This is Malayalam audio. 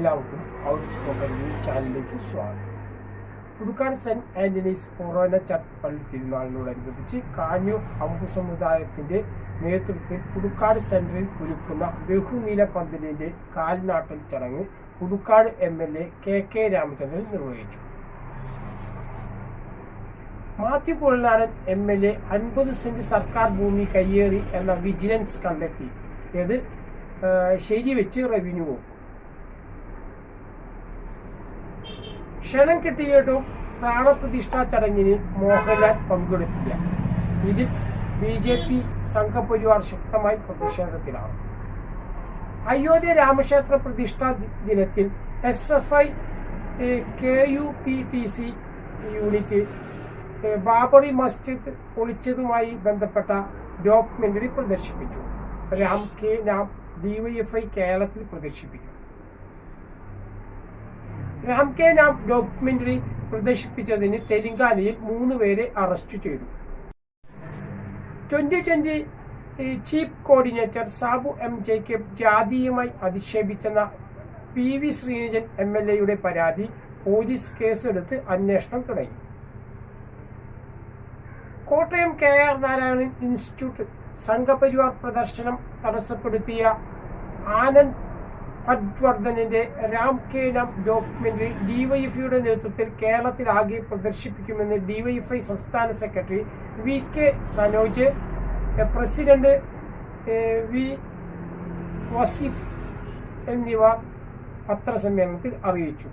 എല്ലാവർക്കും ഔട്ട് സ്പോക്കൻ ന്യൂസ് ചാനലിലേക്ക് സ്വാഗതം. Puthukkad Saint Antony's forane church പള്ളി തിരുനാളിനോടനുബന്ധിച്ച് കാഞ്ഞൂർ അമ്പു സമുദായത്തിന്റെ നേതൃത്വത്തിൽ പുതുക്കാട് സെന്ററിൽ ഒരുക്കുന്ന ബഹുനീല പന്തലിന്റെ കാൽനാട്ടൽ ചടങ്ങ് പുതുക്കാട് MLA KK രാമചന്ദ്രൻ നിർവഹിച്ചു. മാത്യു കുഴൽനാടൻ MLA 50 സെന്റ് സർക്കാർ ഭൂമി കയ്യേറി എന്ന വിജിലൻസ് കണ്ടെത്തി ഇത് ശരിവെച്ച് റവന്യൂ വകുപ്പ്. ക്ഷണം കിട്ടിയിട്ടും പ്രാണപ്രതിഷ്ഠാ ചടങ്ങിന് മോഹൻലാൽ പങ്കെടുത്തില്ല. ഇതിൽ BJP സംഘപരിവാർ ശക്തമായി പ്രതിഷേധത്തിലാണ്. അയോധ്യ രാമക്ഷേത്ര പ്രതിഷ്ഠാ ദിനത്തിൽ SFI KUPTC unit Babri Masjid പൊളിച്ചതുമായി ബന്ധപ്പെട്ട ഡോക്യുമെന്ററി പ്രദർശിപ്പിച്ചു. രാം കെ നാം DYFI കേരളത്തിൽ പ്രദർശിപ്പിക്കും. രാം കെ നാം ഡോക്യുമെന്ററി പ്രദർശിപ്പിച്ചതിന് തെലങ്കാനയിൽ 3 പേരെ അറസ്റ്റ് ചെയ്തു. 2020 chief coordinator Sabu M Jacob ജാതീയമായി അധിക്ഷേപിച്ചെന്ന PV ശ്രീനിജൻ MLA പരാതി പോലീസ് കേസെടുത്ത് അന്വേഷണം തുടങ്ങി. കോട്ടയം KR നാരായണൻ ഇൻസ്റ്റിറ്റ്യൂട്ട് സംഘപരിവാർ പ്രദർശനം തടസ്സപ്പെടുത്തിയ ആനന്ദ് പട്വർദ്ധനിന്റെ രാം കെ നാം ഡോക്യുമെന്ററി DYFIയുടെ നേതൃത്വത്തിൽ കേരളത്തിലാകെ പ്രദർശിപ്പിക്കുമെന്ന് DYFI സംസ്ഥാന secretary VK Sanoj, president V Vaseef എന്നിവർ പത്രസമ്മേളനത്തിൽ അറിയിച്ചു.